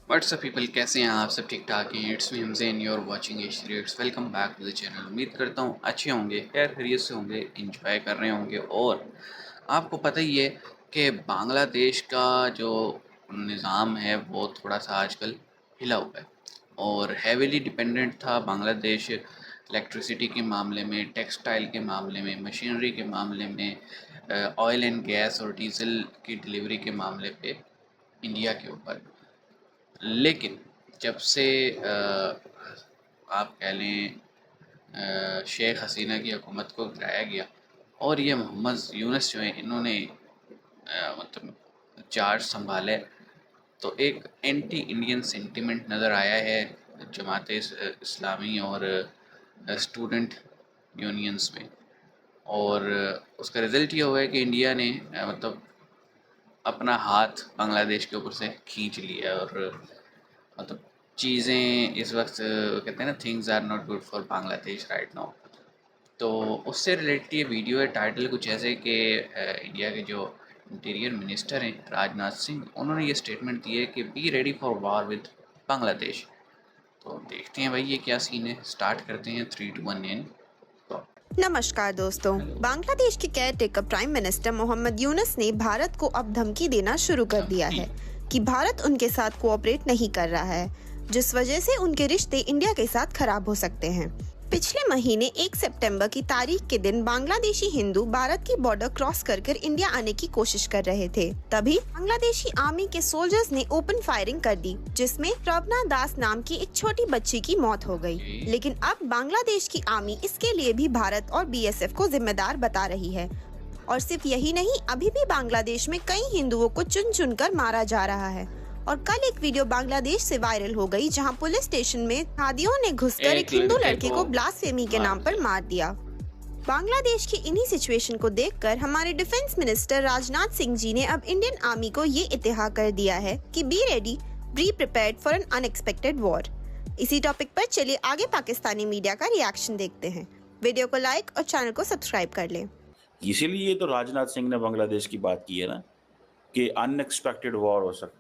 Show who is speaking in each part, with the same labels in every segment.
Speaker 1: WhatsApp people, कैसे हैं आप सब? ठीक ठाक हैं? It's me Hamzain, you are watching Asia Rates. Welcome back to the channel. उम्मीद करता हूँ अच्छे होंगे, खैर खैरियत से होंगे, इंजॉय कर रहे होंगे। और आपको पता ही है कि बांग्लादेश का जो निज़ाम है वो थोड़ा सा आजकल हिला हुआ है और हैवीली डिपेंडेंट था बांग्लादेश इलेक्ट्रिसिटी के मामले में, टेक्सटाइल के मामले में, मशीनरी के मामले में, ऑयल एंड गैस और डीज़ल की डिलीवरी के मामले पे इंडिया के ऊपर। लेकिन जब से आप कह लें शेख हसीना की हुकूमत को गिराया गया और ये मोहम्मद यूनुस जो है इन्होंने मतलब चार्ज संभाले, तो एक एंटी इंडियन सेंटिमेंट नज़र आया है जमात इस्लामी और स्टूडेंट यूनियंस में। और उसका रिज़ल्ट ये हुआ है कि इंडिया ने मतलब अपना हाथ बांग्लादेश के ऊपर से खींच लिया है। और मतलब चीज़ें इस वक्त कहते हैं ना, things are not good for Bangladesh right now. तो उससे रिलेटेड ये वीडियो है। टाइटल कुछ ऐसे कि इंडिया के जो इंटीरियर मिनिस्टर हैं राजनाथ सिंह, उन्होंने ये स्टेटमेंट दी है कि be ready for war with Bangladesh. तो देखते हैं भाई ये क्या सीन है। स्टार्ट करते हैं 3 2 1 इन।
Speaker 2: नमस्कार दोस्तों, बांग्लादेश के caretaker prime minister Mohammad Yunus ने भारत को अब धमकी देना शुरू कर दिया है कि भारत उनके साथ कोऑपरेट नहीं कर रहा है, जिस वजह से उनके रिश्ते इंडिया के साथ खराब हो सकते हैं। पिछले महीने 1 सितंबर की तारीख के दिन बांग्लादेशी हिंदू भारत की बॉर्डर क्रॉस कर इंडिया आने की कोशिश कर रहे थे। तभी बांग्लादेशी आर्मी के सोल्जर्स ने ओपन फायरिंग कर दी, जिसमें प्रभना दास नाम की एक छोटी बच्ची की मौत हो गई। लेकिन अब बांग्लादेश की आर्मी इसके लिए भी भारत और बीएसएफ को जिम्मेदार बता रही है। और सिर्फ यही नहीं, अभी भी बांग्लादेश में कई हिंदुओं को चुन चुन कर मारा जा रहा है। और कल एक वीडियो बांग्लादेश से वायरल हो गई, जहां पुलिस स्टेशन में हादियों ने घुसकर एक हिंदू लड़के को ब्लास्फेमी के नाम पर मार दिया। बांग्लादेश की इन्हीं सिचुएशन को देखकर हमारे डिफेंस मिनिस्टर राजनाथ सिंह जी ने अब इंडियन आर्मी को ये इत्तेहा कर दिया है कि be ready, B prepared for an unexpected war. इसी टॉपिक पर चलिए आगे पाकिस्तानी मीडिया का रिएक्शन देखते हैं। वीडियो को लाइक और चैनल को सब्सक्राइब कर लें।
Speaker 3: इसीलिए तो राजनाथ सिंह ने बांग्लादेश की बात की है ना कि अनएक्सपेक्टेड वॉर हो सकती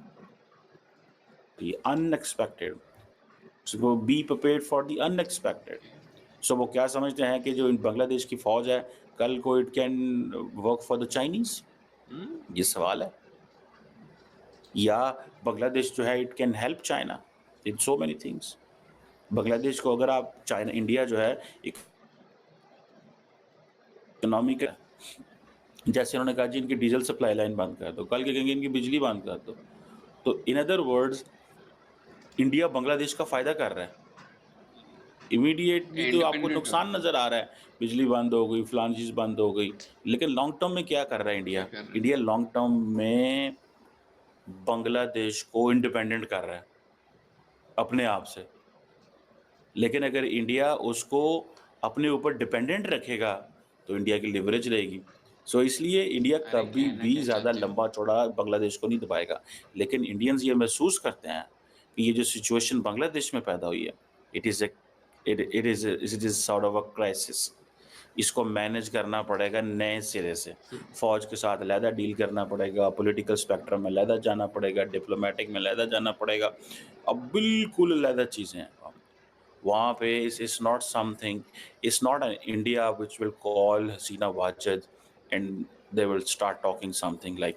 Speaker 3: है, unexpected. So be prepared for the unexpected. So वो क्या समझते हैं कि जो बांग्लादेश की फौज है कल को it can work for the Chinese? ये सवाल है। या बांग्लादेश जो है it can help China in so many things. Bangladesh को अगर आप चाइना, इंडिया जो है इकोनॉमिक, जैसे उन्होंने कहा जी इनकी डीजल सप्लाई लाइन बंद कर दो, कल के कहेंगे इनकी बिजली बंद कर दो। तो in other words India Bangladesh का फायदा कर रहा है। इमीडिएटली तो आपको नुकसान नजर आ रहा है, बिजली बंद हो गई, फलान चीज बंद हो गई, लेकिन लॉन्ग टर्म में क्या कर रहा है इंडिया? इंडिया लॉन्ग टर्म में बांग्लादेश को इंडिपेंडेंट कर रहा है अपने आप से। लेकिन अगर इंडिया उसको अपने ऊपर डिपेंडेंट रखेगा तो इंडिया की लिवरेज रहेगी। सो इसलिए इंडिया कभी भी ज़्यादा लंबा चौड़ा बांग्लादेश को नहीं दबाएगा। लेकिन इंडियंस ये महसूस करते हैं कि ये जो सिचुएशन बांग्लादेश में पैदा हुई है, it is sort of a crisis. इसको मैनेज करना पड़ेगा नए सिरे से। फौज के साथ अलहदा डील करना पड़ेगा, पॉलिटिकल स्पेक्ट्रम में अलहदा जाना पड़ेगा, डिप्लोमेटिक में अलहदा जाना पड़ेगा। अब बिल्कुल अलहदा चीज़ें हैं वहाँ पे। It's not something, it's not an India which will call Hasina Wajid and they will start talking something like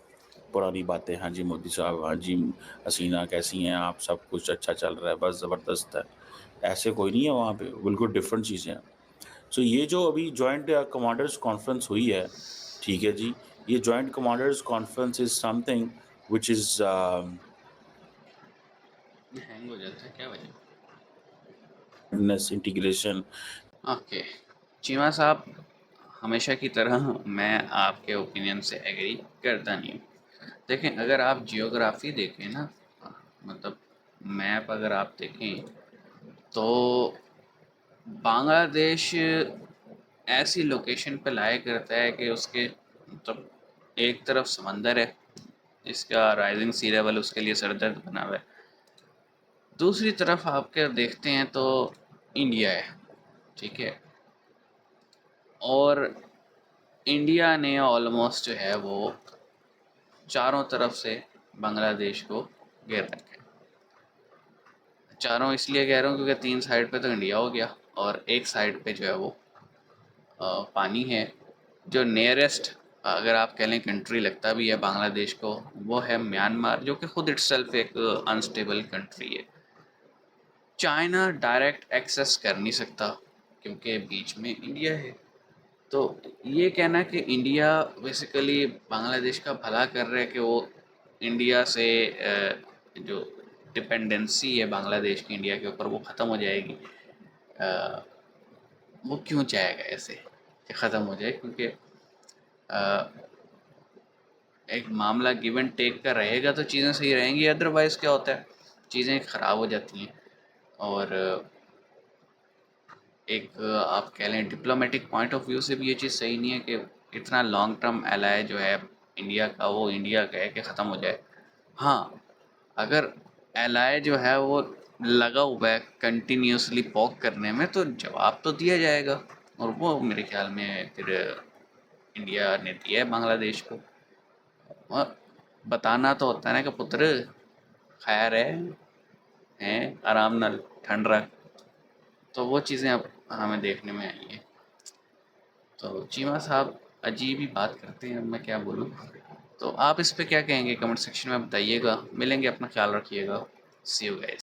Speaker 3: पुरानी बातें। हाँ जी मोदी साहब, हाँ जी हसीना कैसी हैं आप, सब कुछ अच्छा चल रहा है, बस ज़बरदस्त है। ऐसे कोई नहीं है वहाँ पे, बिल्कुल डिफरेंट चीज़ें हैं। सो ये जो अभी जॉइंट कमांडर्स कॉन्फ्रेंस हुई है, ठीक है जी, ये joint commanders conference is something which is
Speaker 1: hang हो जाता है, क्या वजह?
Speaker 3: इंटीग्रेशन।
Speaker 1: ओके चीमा साहब, हमेशा की तरह मैं आपके ओपिनियन से एग्री करता नहीं हूँ। देखें, अगर आप जियोग्राफी देखें ना, मतलब मैप अगर आप देखें तो बांग्लादेश ऐसी लोकेशन पे लाया करता है कि उसके मतलब एक तरफ समंदर है, इसका राइजिंग सी लेवल उसके लिए सरदर्द बना हुआ है, दूसरी तरफ आपके देखते हैं तो इंडिया है, ठीक है। और इंडिया ने ऑलमोस्ट जो है वो चारों तरफ से बांग्लादेश को घेर रखा है। चारों इसलिए कह रहा हूँ क्योंकि 3 साइड पे तो इंडिया हो गया और एक साइड पे जो है वो पानी है। जो नियरेस्ट अगर आप कह लें कंट्री लगता भी है बांग्लादेश को, वो है म्यांमार, जो कि खुद इटसेल्फ एक अनस्टेबल कंट्री है। चाइना डायरेक्ट एक्सेस कर नहीं सकता क्योंकि बीच में इंडिया है। तो ये कहना कि इंडिया बेसिकली बांग्लादेश का भला कर रहा है कि वो इंडिया से जो डिपेंडेंसी है बांग्लादेश की इंडिया के ऊपर वो ख़त्म हो जाएगी, अ, वो क्यों चाहेगा ऐसे कि ख़त्म हो जाए? क्योंकि एक मामला गिव एंड टेक का रहेगा तो चीज़ें सही रहेंगी, अदरवाइज़ क्या होता है चीज़ें ख़राब हो जाती हैं। और एक आप कह लें डिप्लोमेटिक पॉइंट ऑफ व्यू से भी ये चीज़ सही नहीं है कि इतना लॉन्ग टर्म एलाय जो है इंडिया का वो इंडिया कहे कि ख़त्म हो जाए। हाँ, अगर एलाय जो है वो लगा हुआ है कंटिन्यूसली पोक करने में तो जवाब तो दिया जाएगा, और वो मेरे ख्याल में फिर इंडिया ने दिया है बांग्लादेश को। और बताना तो होता है ना कि पुत्र खैर है, हैं आराम नाल ठंड रख। तो वो चीज़ें अब हमें देखने में आई हैं। तो चीमा साहब अजीब ही बात करते हैं, अब मैं क्या बोलूँ। तो आप इस पे क्या कहेंगे कमेंट सेक्शन में बताइएगा। मिलेंगे, अपना ख्याल रखिएगा। सी यू गाइस।